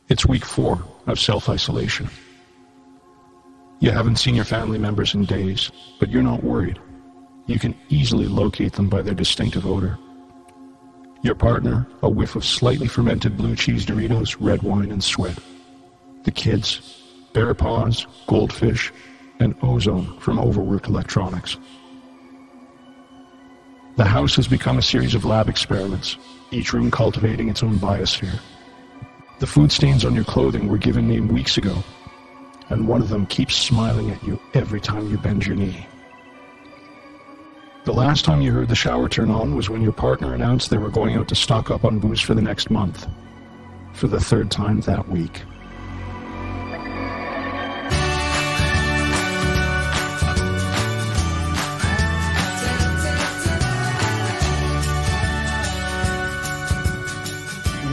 It's week 4 of self-isolation. You haven't seen your family members in days, but you're not worried. You can easily locate them by their distinctive odor. Your partner, a whiff of slightly fermented blue cheese Doritos, red wine, and sweat. The kids, bear paws, goldfish, and ozone from overworked electronics. The house has become a series of lab experiments, each room cultivating its own biosphere. The food stains on your clothing were given name weeks ago, and one of them keeps smiling at you every time you bend your knee. The last time you heard the shower turn on was when your partner announced they were going out to stock up on booze for the next month, for the 3rd time that week.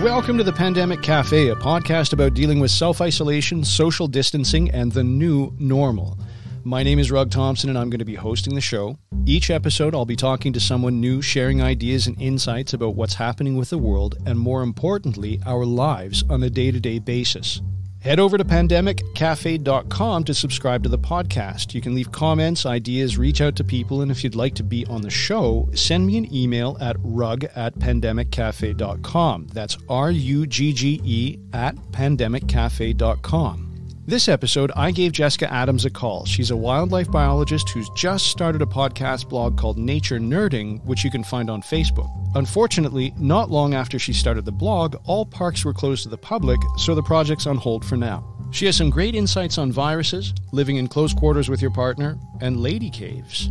Welcome to the Pandemic Café, a podcast about dealing with self-isolation, social distancing, and the new normal. My name is Rug Thompson, and I'm going to be hosting the show. Each episode, I'll be talking to someone new, sharing ideas and insights about what's happening with the world, and more importantly, our lives on a day-to-day basis. Head over to pandemiccafe.com to subscribe to the podcast. You can leave comments, ideas, reach out to people, and if you'd like to be on the show, send me an email at rug@pandemiccafe.com. That's RUGGE at pandemiccafe.com. This episode, I gave Jesska Adams a call. She's a wildlife biologist who's just started a podcast blog called Nature Nerding, which you can find on Facebook. Unfortunately, not long after she started the blog, all parks were closed to the public, so the project's on hold for now. She has some great insights on viruses, living in close quarters with your partner, and lady caves.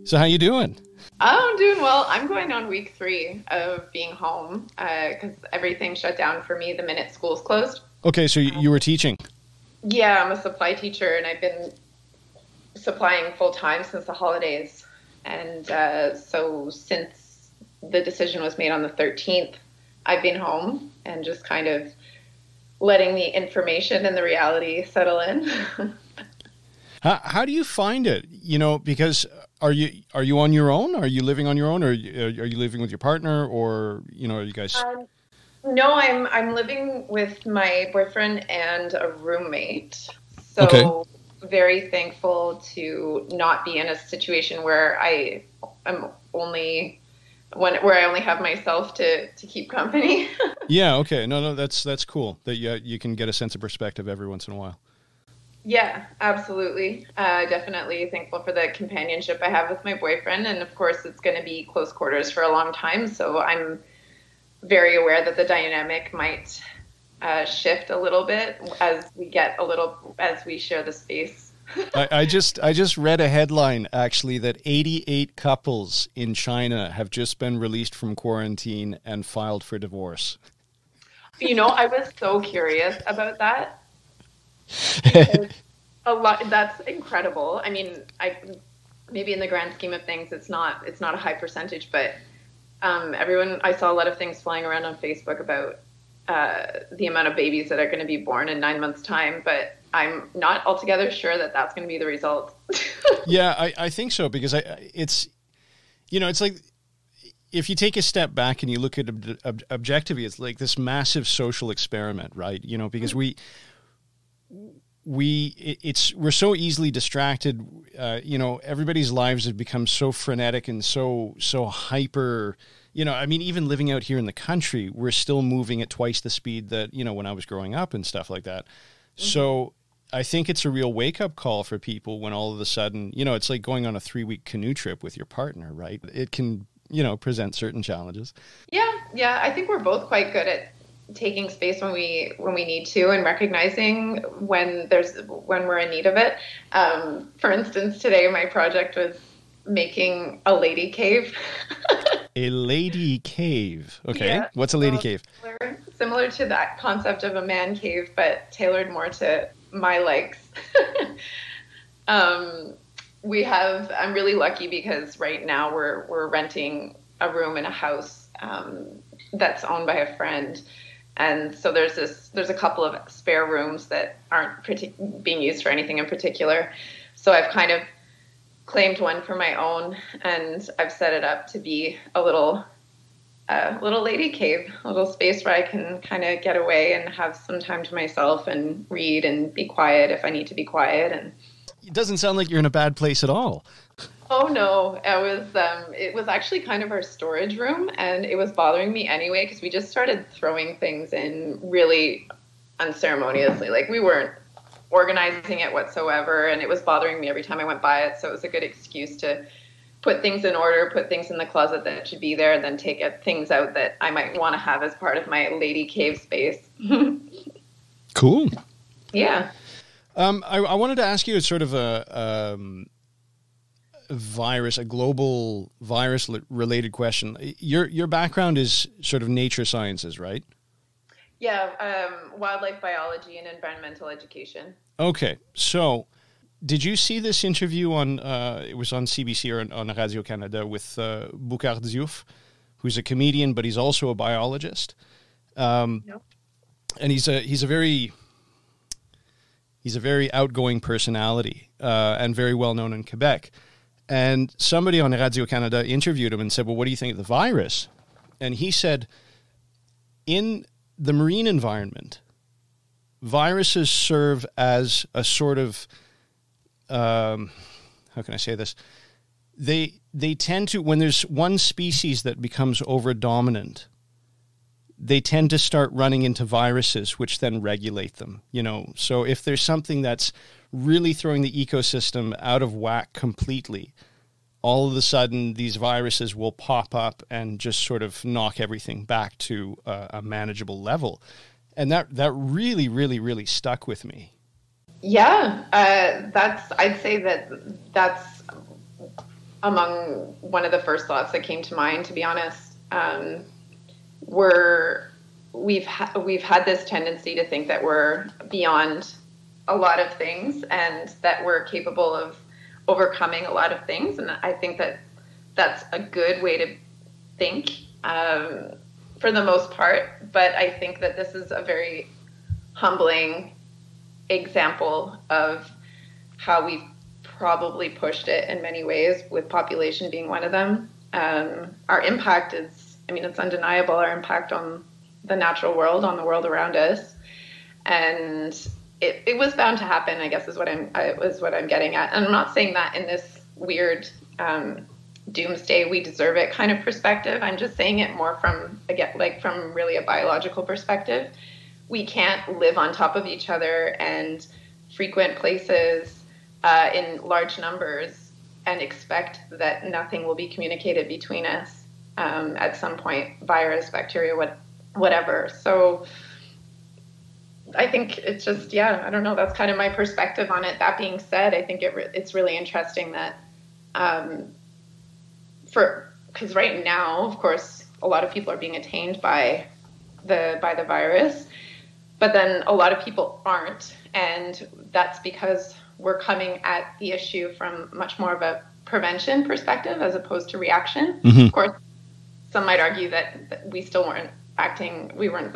So how you doing? I'm doing well. I'm going on week 3 of being home because everything shut down for me the minute schools closed. Okay, so you were teaching? Yeah, I'm a supply teacher, and I've been supplying full-time since the holidays. And so since the decision was made on the 13th, I've been home and just kind of letting the information and the reality settle in. How do you find it? You know, because are you on your own? Are you living on your own, or are you living with your partner, or are you guys? No, I'm living with my boyfriend and a roommate. So okay. Very thankful to not be in a situation where I only have myself to keep company. Yeah. Okay. No, that's cool that you can get a sense of perspective every once in a while. Yeah, absolutely. Definitely thankful for the companionship I have with my boyfriend. And of course, it's going to be close quarters for a long time. So I'm very aware that the dynamic might shift a little bit as we share the space. I just read a headline, actually, that 88 couples in China have just been released from quarantine and filed for divorce. I was so curious about that. That's incredible. I mean, maybe in the grand scheme of things, it's not a high percentage, but I saw a lot of things flying around on Facebook about the amount of babies that are going to be born in 9 months' time, but I'm not altogether sure that that's going to be the result. Yeah, I think so, because it's like, if you take a step back and you look at objectively, it's like this massive social experiment, right? Because we're so easily distracted. Everybody's lives have become so frenetic and so hyper. Even living out here in the country, we're still moving at twice the speed that when I was growing up and stuff like that. Mm-hmm. So I think it's a real wake-up call for people when all of a sudden, it's like going on a 3-week canoe trip with your partner, right? It can present certain challenges. Yeah. I think we're both quite good at taking space when we need to, and recognizing when we're in need of it. For instance, today my project was making a lady cave. A lady cave. Okay. Yeah. What's a lady cave? Similar to that concept of a man cave, but tailored more to my likes. I'm really lucky because right now we're renting a room in a house that's owned by a friend. And so there's a couple of spare rooms that aren't being used for anything in particular. So I've kind of claimed one for my own, and I've set it up to be a little lady cave, a little space where I can kind of get away and have some time to myself and read and be quiet if I need to be quiet. And it doesn't sound like you're in a bad place at all. oh no, it was actually kind of our storage room, and it was bothering me anyway because we just started throwing things in really unceremoniously. Like, we weren't organizing it whatsoever, and it was bothering me every time I went by it. So it was a good excuse to put things in order, put things in the closet that should be there, and then take things out that I might want to have as part of my lady cave space. Cool. Yeah. I wanted to ask you sort of a global virus related question. Your background is sort of nature sciences, right? Yeah, wildlife biology and environmental education. Okay, so did you see this interview on, it was on CBC or on Radio Canada with Boukhar Diouf, who's a comedian, but he's also a biologist. No. And he's a very outgoing personality and very well known in Quebec. And somebody on Radio Canada interviewed him and said, well, what do you think of the virus? And he said, in the marine environment, viruses serve as a sort of, how can I say this? They tend to, when there's one species that becomes over-dominant, they tend to start running into viruses, which then regulate them. You know, so if there's something that's really throwing the ecosystem out of whack completely, all of a sudden these viruses will pop up and just sort of knock everything back to a manageable level. And that really, really, really stuck with me. Yeah, I'd say that's among one of the first thoughts that came to mind, to be honest. We've had this tendency to think that we're beyond a lot of things and that we're capable of overcoming a lot of things. And I think that that's a good way to think for the most part. But I think that this is a very humbling example of how we've probably pushed it in many ways, with population being one of them. Our impact is, it's undeniable, our impact on the natural world, on the world around us. And it was bound to happen, I guess, is what I'm getting at. And I'm not saying that in this weird doomsday, we deserve it kind of perspective. I'm just saying it more from really a biological perspective. We can't live on top of each other and frequent places in large numbers and expect that nothing will be communicated between us at some point, virus, bacteria, whatever. So I think it's just, I don't know, that's kind of my perspective on it. That being said, I think it's really interesting that because right now, of course, a lot of people are being attained by the virus, but then a lot of people aren't, and that's because we're coming at the issue from much more of a prevention perspective as opposed to reaction. Mm-hmm. Of course, some might argue that we still weren't acting, we weren't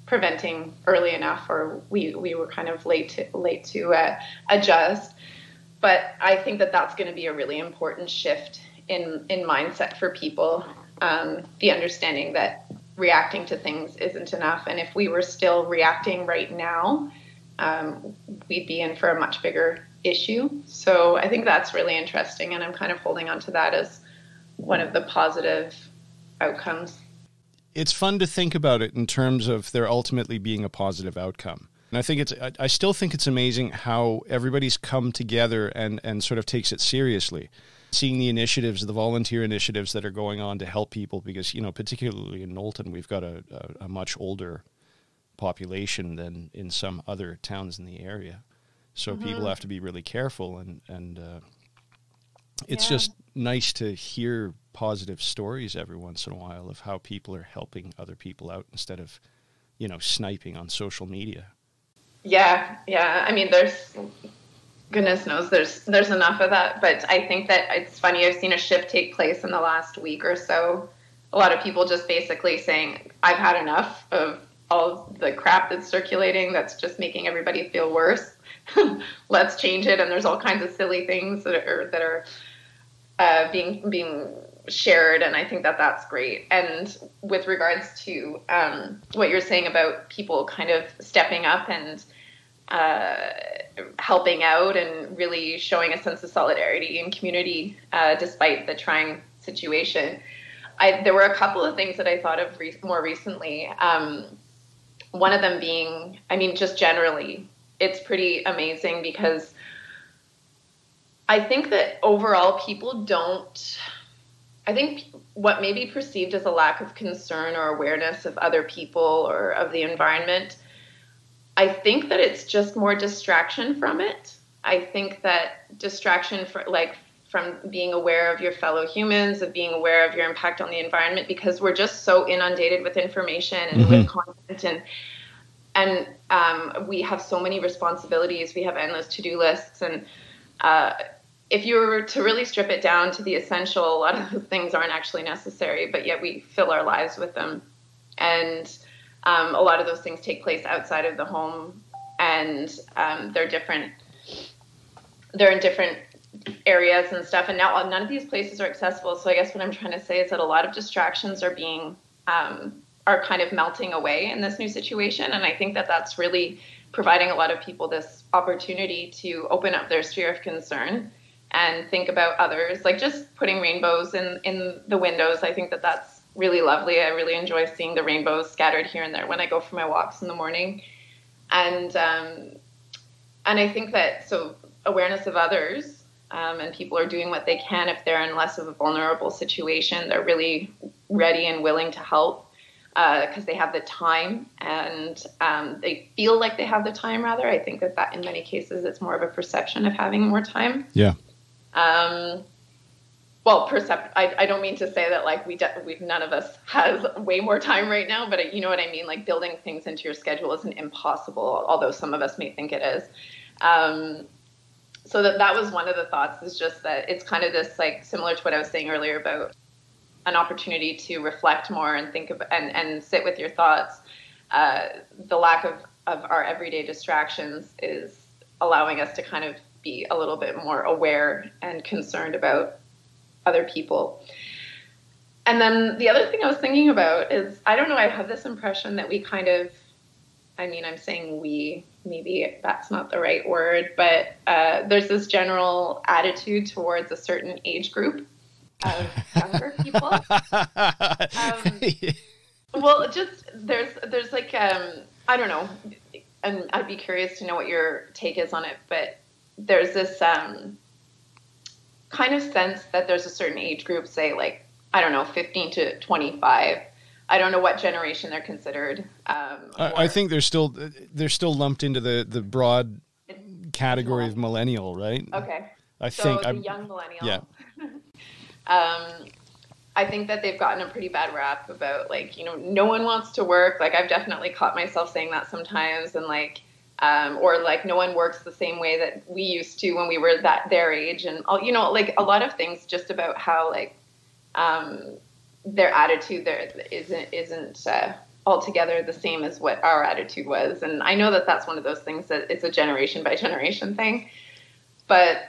preventing early enough, or we were kind of late to adjust. But I think that that's going to be a really important shift in mindset for people, the understanding that reacting to things isn't enough. And if we were still reacting right now, we'd be in for a much bigger issue. So I think that's really interesting, and I'm kind of holding on to that as one of the positive outcomes. It's fun to think about it in terms of there ultimately being a positive outcome. And I still think it's amazing how everybody's come together and sort of takes it seriously. Seeing the initiatives, the volunteer initiatives that are going on to help people, because, particularly in Knowlton, we've got a much older population than in some other towns in the area. So mm-hmm. people have to be really careful, and it's just nice to hear positive stories every once in a while of how people are helping other people out instead of, sniping on social media. Yeah. There's, goodness knows, there's enough of that. But I think that it's funny, I've seen a shift take place in the last week or so. A lot of people just basically saying, I've had enough of all of the crap that's circulating that's just making everybody feel worse. let's change it. And there's all kinds of silly things that are being shared, and I think that that's great. And with regards to what you're saying about people kind of stepping up and helping out and really showing a sense of solidarity and community despite the trying situation, there were a couple of things that I thought of more recently. One of them being, I mean, just generally, it's pretty amazing because I think that overall people don't, I think what may be perceived as a lack of concern or awareness of other people or of the environment, I think that it's just more distraction from it. I think that distraction from being aware of your fellow humans, of being aware of your impact on the environment, because we're just so inundated with information and with content, and we have so many responsibilities. We have endless to-do lists, and if you were to really strip it down to the essential, a lot of those things aren't actually necessary, but yet we fill our lives with them. And a lot of those things take place outside of the home, and they're in different areas and stuff. And now none of these places are accessible. So I guess what I'm trying to say is that a lot of distractions are are kind of melting away in this new situation. And I think that that's really providing a lot of people this opportunity to open up their sphere of concern and think about others, like just putting rainbows in the windows. I think that that's really lovely. I really enjoy seeing the rainbows scattered here and there when I go for my walks in the morning. And I think that, so awareness of others, and people are doing what they can. If they're in less of a vulnerable situation, they're really ready and willing to help because they have the time, and they feel like they have the time, rather. I think that in many cases it's more of a perception of having more time. Yeah. Well, I don't mean to say that like we've none of us has way more time right now, but you know what I mean? Like building things into your schedule isn't impossible, although some of us may think it is. So that was one of the thoughts, is just that it's kind of this, like, similar to what I was saying earlier about an opportunity to reflect more and think of and sit with your thoughts. The lack of our everyday distractions is allowing us to kind of be a little bit more aware and concerned about other people. And then the other thing I was thinking about is, I don't know, I have this impression that we kind of, I mean, I'm saying we, maybe that's not the right word, but there's this general attitude towards a certain age group of younger people. Well, just there's like, I don't know, and I'd be curious to know what your take is on it, but there's this kind of sense that there's a certain age group, say like, I don't know, 15 to 25. I don't know what generation they're considered. I think they're still lumped into the broad category of millennial, right? Okay. I think the young millennial. Yeah. I think that they've gotten a pretty bad rap about, like, you know, no one wants to work. Like, I've definitely caught myself saying that sometimes, and like, or like, no one works the same way that we used to when we were their age, and you know, like a lot of things just about how like their attitude there isn't altogether the same as what our attitude was. And I know that that's one of those things that it's a generation by generation thing, but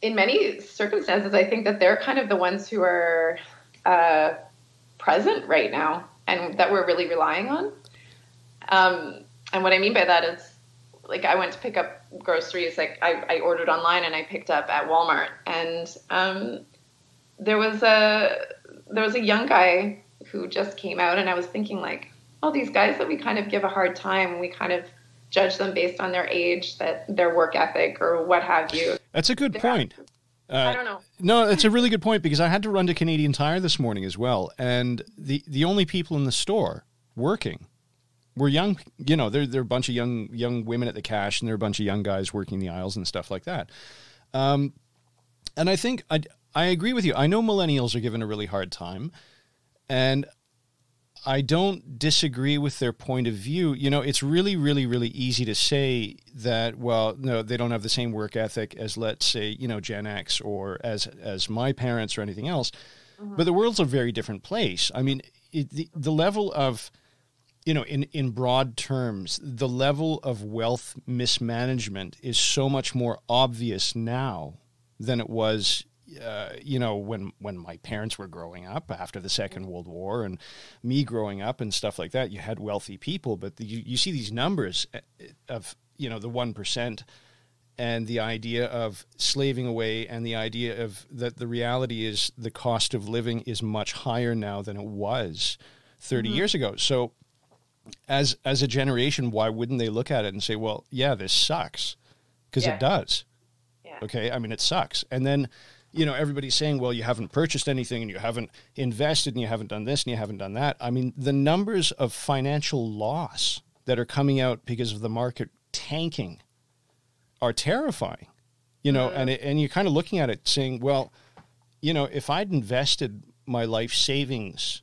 in many circumstances, I think that they're kind of the ones who are present right now and that we're really relying on. And what I mean by that is, like, I went to pick up groceries, like I ordered online and I picked up at Walmart, and there was a young guy who just came out, and I was thinking, like, oh, these guys that we kind of give a hard time, we kind of judge them based on their age, that their work ethic or what have you. That's a good point. I don't know. No, it's a really good point, because I had to run to Canadian Tire this morning as well, and the only people in the store working were young. You know, they're a bunch of young women at the cash, and they're a bunch of young guys working the aisles and stuff like that. And I think I agree with you. I know millennials are given a really hard time, and I don't disagree with their point of view. You know, it's really, really, really easy to say that, well, no, they don't have the same work ethic as, let's say, you know, Gen X or as my parents or anything else. Mm-hmm. But the world's a very different place. I mean, the level of in broad terms, the level of wealth mismanagement is so much more obvious now than it was, when my parents were growing up after the Second World War, and me growing up and stuff like that. You had wealthy people, but you see these numbers of, the 1%, and the idea of slaving away, and the idea of that the reality is the cost of living is much higher now than it was 30 years ago. So as a generation, why wouldn't they look at it and say, well, yeah, this sucks? Because it does. Yeah. Okay. I mean, it sucks. And then, everybody's saying, well, you haven't purchased anything, and you haven't invested, and you haven't done this, and you haven't done that. I mean, the numbers of financial loss that are coming out because of the market tanking are terrifying, and you're kind of looking at it saying, well, if I'd invested my life savings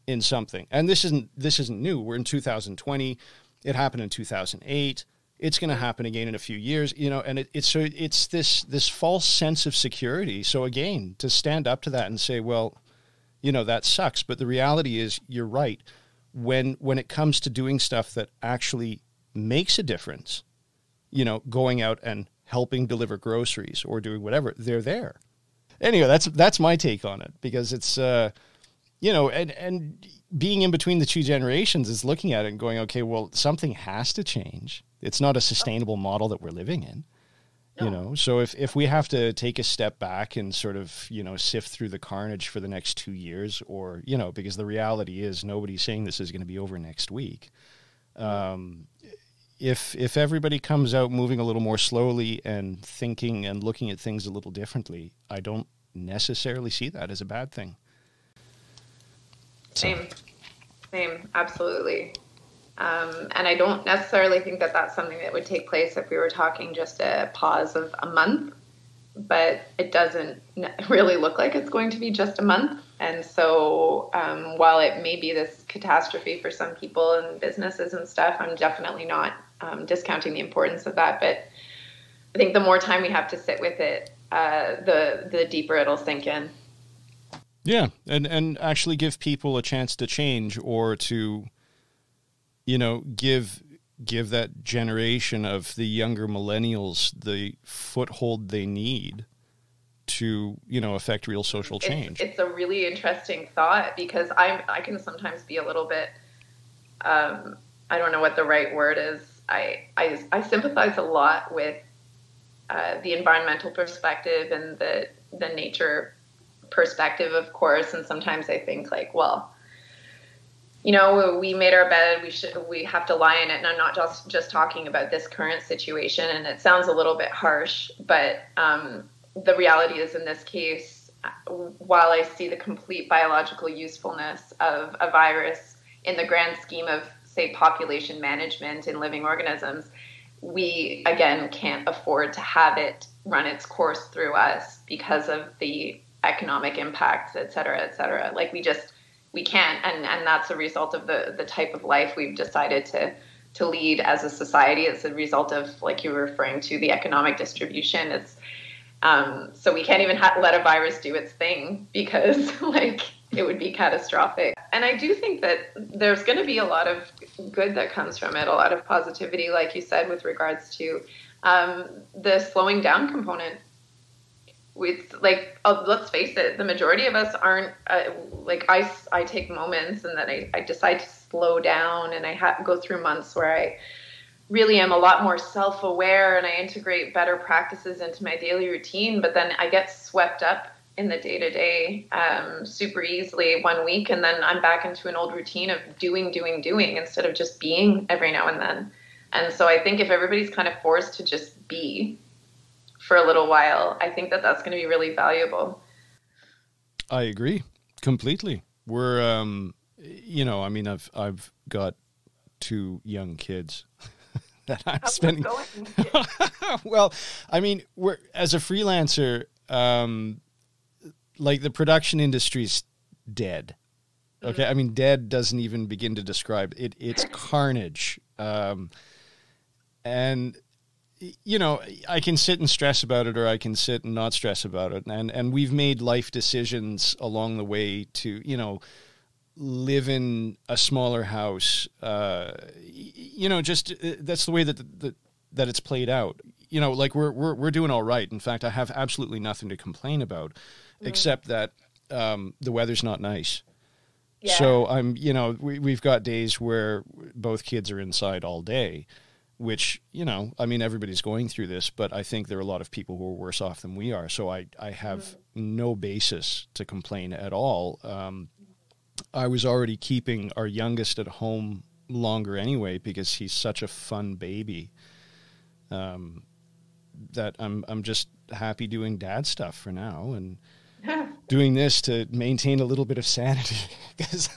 in something, and this isn't new. We're in 2020. It happened in 2008. It's going to happen again in a few years, and it's this false sense of security. So again, to stand up to that and say, well, that sucks. But the reality is, you're right. When it comes to doing stuff that actually makes a difference, going out and helping deliver groceries or doing whatever, they're there. Anyway, that's my take on it, because it's, and being in between the two generations is looking at it and going, okay, well, something has to change. It's not a sustainable model that we're living in, No. So if we have to take a step back and sort of, sift through the carnage for the next 2 years, or, because the reality is nobody's saying this is going to be over next week. If everybody comes out moving a little more slowly and thinking and looking at things a little differently, I don't necessarily see that as a bad thing. Same, absolutely. And I don't necessarily think that that's something that would take place if we were talking just a pause of a month, but it doesn't really look like it's going to be just a month. And so while it may be this catastrophe for some people and businesses and stuff, I'm definitely not discounting the importance of that. But I think the more time we have to sit with it, the deeper it'll sink in. Yeah, and actually give people a chance to change, or to, give that generation of the younger millennials the foothold they need to, affect real social change. It's a really interesting thought, because I can sometimes be a little bit, I don't know what the right word is. I sympathize a lot with the environmental perspective and the nature perspective, of course. And sometimes I think like, well, we made our bed, we have to lie in it. And I'm not just talking about this current situation, and it sounds a little bit harsh, but the reality is, in this case, while I see the complete biological usefulness of a virus in the grand scheme of, say, population management in living organisms, we, again, can't afford to have it run its course through us because of the economic impacts, et cetera, like we can't. And that's a result of the type of life we've decided to lead as a society. It's a result of, like you were referring to, the economic distribution. It's, so we can't even let a virus do its thing, because like it would be catastrophic. And I do think that there's going to be a lot of good that comes from it, a lot of positivity, like you said, with regards to the slowing down component. With like, let's face it, the majority of us aren't like I take moments and then I decide to slow down, and I go through months where I really am a lot more self-aware and I integrate better practices into my daily routine. But then I get swept up in the day-to-day super easily one week, and then I'm back into an old routine of doing instead of just being every now and then. And so I think if everybody's kind of forced to just be for a little while, I think that that's going to be really valuable. I agree completely. We're, I mean, I've got 2 young kids that I'm spending. Well, I mean, we're, as a freelancer, like the production industry's dead. Okay. I mean, dead doesn't even begin to describe it. It's carnage. And, I can sit and stress about it, or I can sit and not stress about it. And we've made life decisions along the way to, live in a smaller house, just that's the way that it's played out. Like we're doing all right. In fact, I have absolutely nothing to complain about, except that the weather's not nice. Yeah. So we've got days where both kids are inside all day, which, everybody's going through this, but I think there are a lot of people who are worse off than we are. So I have no basis to complain at all. I was already keeping our youngest at home longer anyway, because he's such a fun baby, that I'm just happy doing dad stuff for now, and doing this to maintain a little bit of sanity, because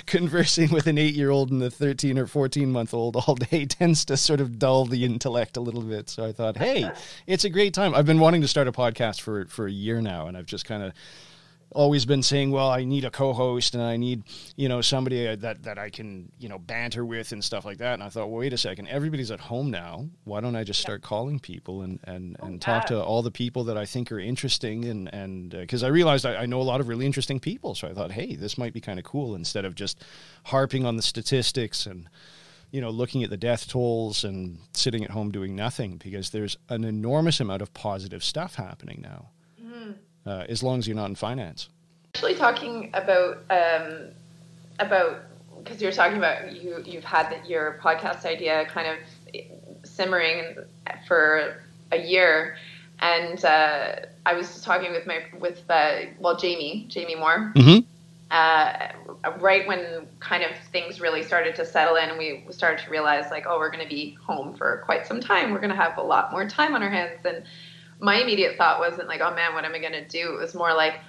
conversing with an 8-year-old and a 13 or 14-month-old all day tends to sort of dull the intellect a little bit. So I thought, hey, it's a great time. I've been wanting to start a podcast for a year now, and I've just kind of always been saying, well, I need a co-host and I need, somebody that I can, banter with and stuff like that. And I thought, well, wait a second, everybody's at home now. Why don't I just start calling people and talk to all the people that I think are interesting? And because I realized I know a lot of really interesting people. So I thought, hey, this might be kind of cool, instead of just harping on the statistics and, looking at the death tolls and sitting at home doing nothing, because there's an enormous amount of positive stuff happening now. As long as you're not in finance. Actually, talking about because you're talking about you've had your podcast idea kind of simmering for a year, and I was talking with Jamie Moore. Right when kind of things really started to settle in, and we started to realize, like, oh, we're going to be home for quite some time. We're going to have a lot more time on our hands. And my immediate thought wasn't like, oh man, what am I going to do? It was more like,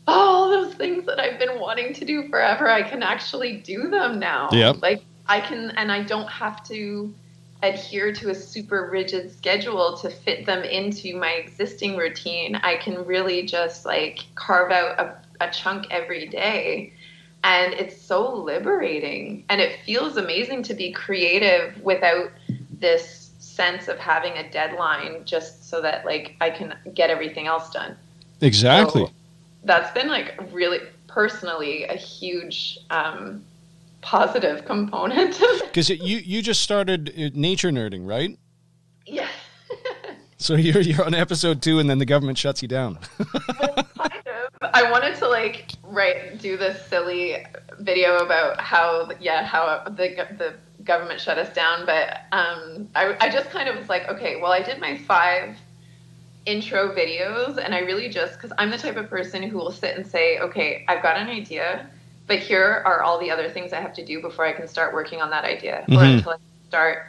oh, those things that I've been wanting to do forever, I can actually do them now. Yep. Like I can, and I don't have to adhere to a super rigid schedule to fit them into my existing routine. I can really just like carve out a chunk every day. And it's so liberating, and it feels amazing to be creative without this sense of having a deadline, just so that like I can get everything else done. Exactly. So that's been like really personally a huge positive component. Because you just started nature nerding, right? Yeah. So you're on episode 2, and then the government shuts you down. Well, kind of. I wanted to do this silly video about how the government shut us down, but I just kind of was like, okay, well, I did my 5 intro videos, and I really just, because I'm the type of person who will sit and say, okay, I've got an idea, but here are all the other things I have to do before I can start working on that idea, or until I start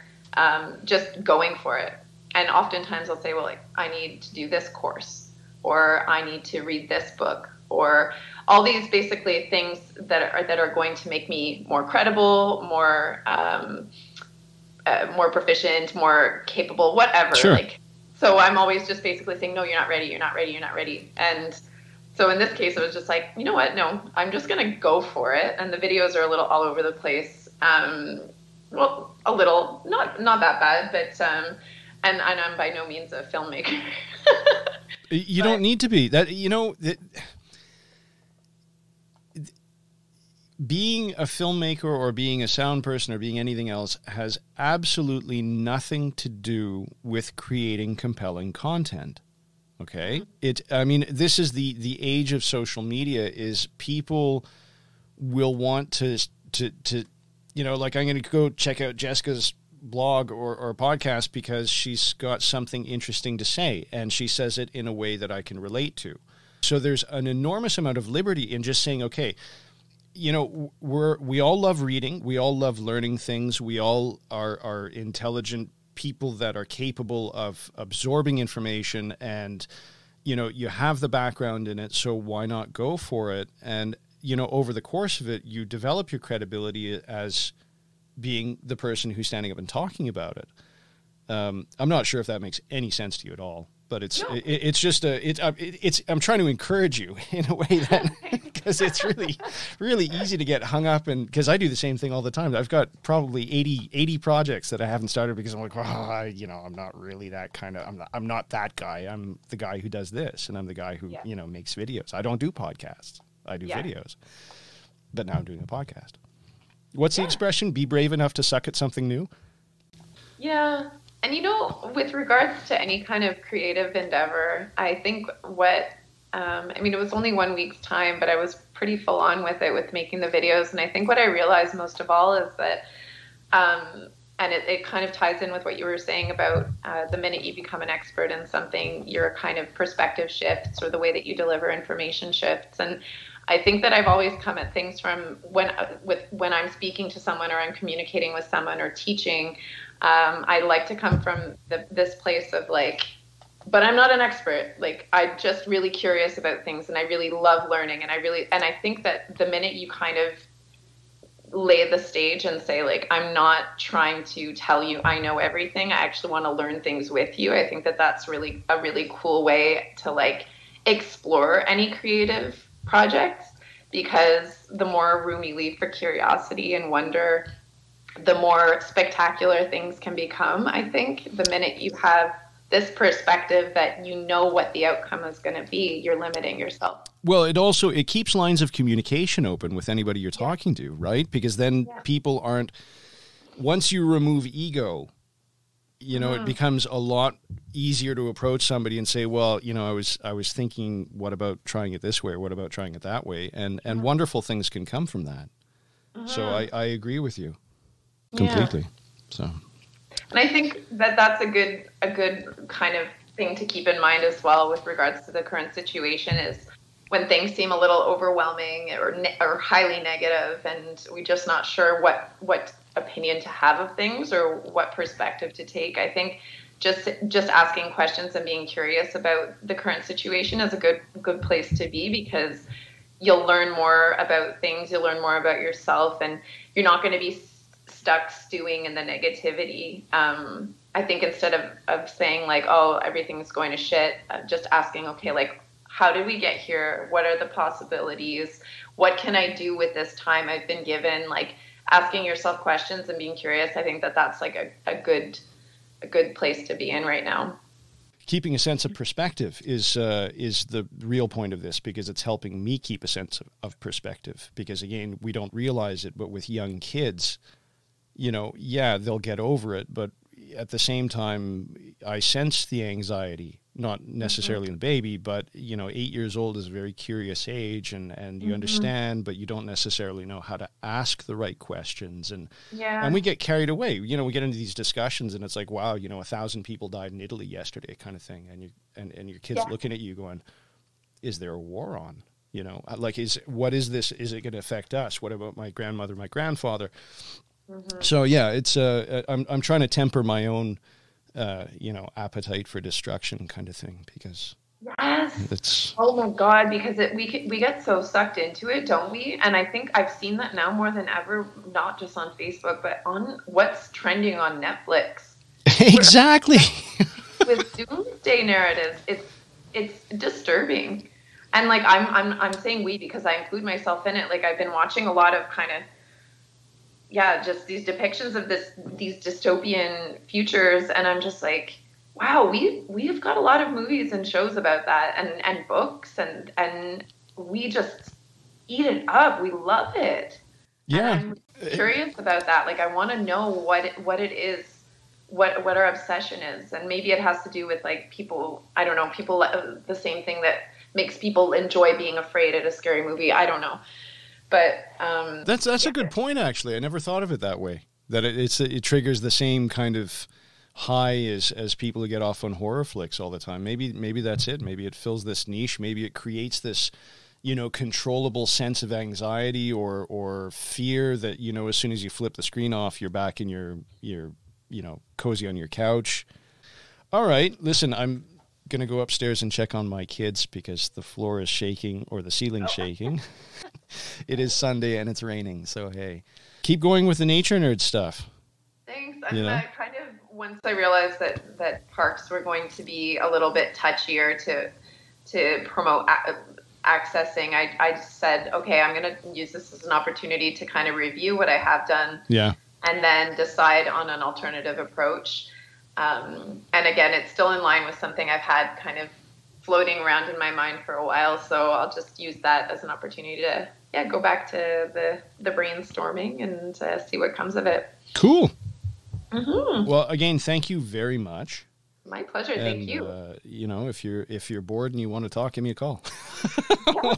just going for it. And oftentimes I'll say, well, like, I need to do this course, or I need to read this book, or all these basically things that are going to make me more credible, more proficient, more capable, whatever. Sure. Like, so I'm always just basically saying, no, you're not ready, you're not ready, you're not ready. And so in this case, it was just like, you know what? No, I'm just going to go for it. And the videos are a little all over the place. Well, a little, not that bad, but and I'm by no means a filmmaker. You don't need to be. Being a filmmaker or being a sound person or being anything else has absolutely nothing to do with creating compelling content. Okay? This is the age of social media. Is people will want to like, I'm going to go check out Jessica's blog or podcast because she's got something interesting to say, and she says it in a way that I can relate to. So there's an enormous amount of liberty in just saying, okay, we all love reading, we all love learning things, we all are intelligent people that are capable of absorbing information, and you have the background in it, so why not go for it? And over the course of it, you develop your credibility as being the person who's standing up and talking about it. I'm not sure if that makes any sense to you at all, but it's just I'm trying to encourage you in a way that, because it's really, really easy to get hung up, and because I do the same thing all the time. I've got probably 80 projects that I haven't started because I'm like, I'm not really that kind of, I'm not that guy. I'm the guy who does this, and I'm the guy who, makes videos. I don't do podcasts. I do videos. but now I'm doing a podcast. What's the expression? Be brave enough to suck at something new? Yeah. And, you know, with regards to any kind of creative endeavor, I think it was only 1 week's time, but I was pretty full on with it, with making the videos. And I think what I realized most of all is that, and it kind of ties in with what you were saying about the minute you become an expert in something, your kind of perspective shifts, or the way that you deliver information shifts. And I think that I've always come at things from when I'm speaking to someone, or I'm communicating with someone, or teaching. I like to come from this place of like, but I'm not an expert. Like, I'm just really curious about things, and I really love learning. And I think that the minute you kind of lay the stage and say, like, I'm not trying to tell you I know everything, I actually want to learn things with you, I think that that's really a really cool way to like explore any creative projects, because the more room you leave for curiosity and wonder, the more spectacular things can become. I think the minute you have this perspective that you know what the outcome is going to be, you're limiting yourself. Well, it keeps lines of communication open with anybody you're talking to, right? Because then people aren't, once you remove ego, you know, it becomes a lot easier to approach somebody and say, well, you know, I was thinking, what about trying it this way, or what about trying it that way? And wonderful things can come from that. So I agree with you completely. So. And I think that that's a good kind of thing to keep in mind as well with regards to the current situation, is when things seem a little overwhelming or highly negative, and we're just not sure what opinion to have of things or what perspective to take. I think just asking questions and being curious about the current situation is a good place to be, because you'll learn more about things, you'll learn more about yourself, and you're not going to be stuck stewing in the negativity. I think instead of saying like, oh, everything's going to shit, just asking, okay, like, how did we get here? What are the possibilities? What can I do with this time I've been given? Like, asking yourself questions and being curious. I think that that's like a good place to be in right now. Keeping a sense of perspective is the real point of this, because it's helping me keep a sense of perspective. Because again, we don't realize it, but with young kids, you know, yeah, they'll get over it, but at the same time, I sense the anxiety, not necessarily in the baby, but, you know, 8 years old is a very curious age, and you understand, but you don't necessarily know how to ask the right questions. And we get carried away. You know, we get into these discussions, and it's like, wow, you know, 1,000 people died in Italy yesterday kind of thing. And your kid's looking at you going, is there a war on? You know, like, what is this? Is it going to affect us? What about my grandmother, my grandfather? So yeah, it's I'm trying to temper my own appetite for destruction kind of thing, because it's, oh my God, because we get so sucked into it, don't we? And I think I've seen that now more than ever, not just on Facebook, but on what's trending on Netflix. Exactly. With doomsday narratives, it's disturbing. And like I'm saying we because I include myself in it. Like, I've been watching a lot of kind of just these depictions of these dystopian futures, and I'm just like, wow, we have got a lot of movies and shows about that, and books, and we just eat it up. We love it. Yeah, and I'm curious about that. Like, I want to know what it is, what our obsession is, and maybe it has to do with like people. I don't know, people the same thing that makes people enjoy being afraid at a scary movie. I don't know. But that's a good point, actually. I never thought of it that way. That it triggers the same kind of high as people who get off on horror flicks all the time. Maybe that's it. Maybe it fills this niche. Maybe it creates this, you know, controllable sense of anxiety or fear that, you know, as soon as you flip the screen off, you're back in your you know, cozy on your couch. All right, listen, I'm going to go upstairs and check on my kids because the floor is shaking, or the ceiling's shaking. It is Sunday and it's raining, so hey. Keep going with the nature nerd stuff. Thanks. I kind of, once I realized that parks were going to be a little bit touchier to promote accessing, I said, okay, I'm going to use this as an opportunity to kind of review what I have done. Yeah. And then decide on an alternative approach. And again, it's still in line with something I've had kind of floating around in my mind for a while. So I'll just use that as an opportunity to go back to the brainstorming and see what comes of it. Cool. Mm-hmm. Well, again, thank you very much. My pleasure. Thank you. If you're bored and you want to talk, give me a call.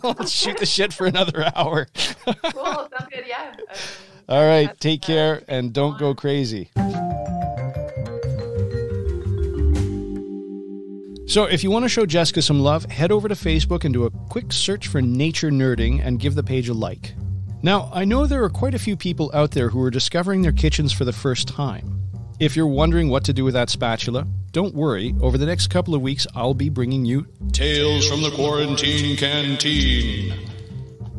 Let's shoot the shit for another hour. Cool. Sounds good. Yeah. All right. Take care and don't go crazy. So if you want to show Jesska some love, head over to Facebook and do a quick search for Nature Nerding and give the page a like. Now, I know there are quite a few people out there who are discovering their kitchens for the first time. If you're wondering what to do with that spatula, don't worry. Over the next couple of weeks, I'll be bringing you Tales from the Quarantine Canteen.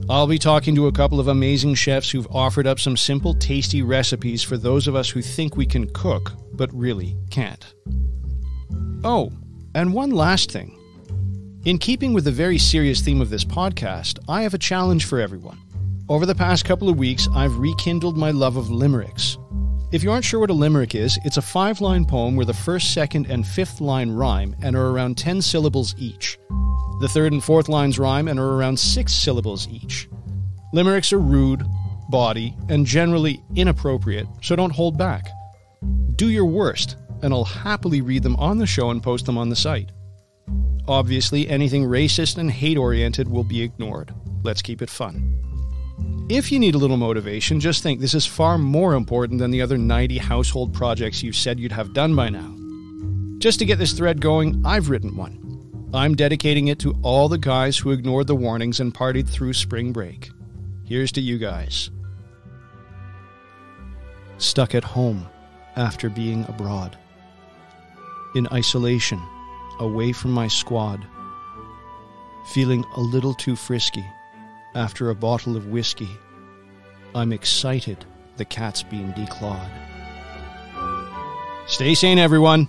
I'll be talking to a couple of amazing chefs who've offered up some simple, tasty recipes for those of us who think we can cook, but really can't. Oh, and one last thing. In keeping with the very serious theme of this podcast, I have a challenge for everyone. Over the past couple of weeks, I've rekindled my love of limericks. If you aren't sure what a limerick is, it's a 5-line poem where the first, second, and fifth line rhyme and are around 10 syllables each. The third and fourth lines rhyme and are around 6 syllables each. Limericks are rude, bawdy, and generally inappropriate, so don't hold back. Do your worst, and I'll happily read them on the show and post them on the site. Obviously, anything racist and hate-oriented will be ignored. Let's keep it fun. If you need a little motivation, just think this is far more important than the other 90 household projects you said you'd have done by now. Just to get this thread going, I've written one. I'm dedicating it to all the guys who ignored the warnings and partied through spring break. Here's to you guys. Stuck at home after being abroad. In isolation, away from my squad. Feeling a little too frisky after a bottle of whiskey. I'm excited the cat's being declawed. Stay sane, everyone.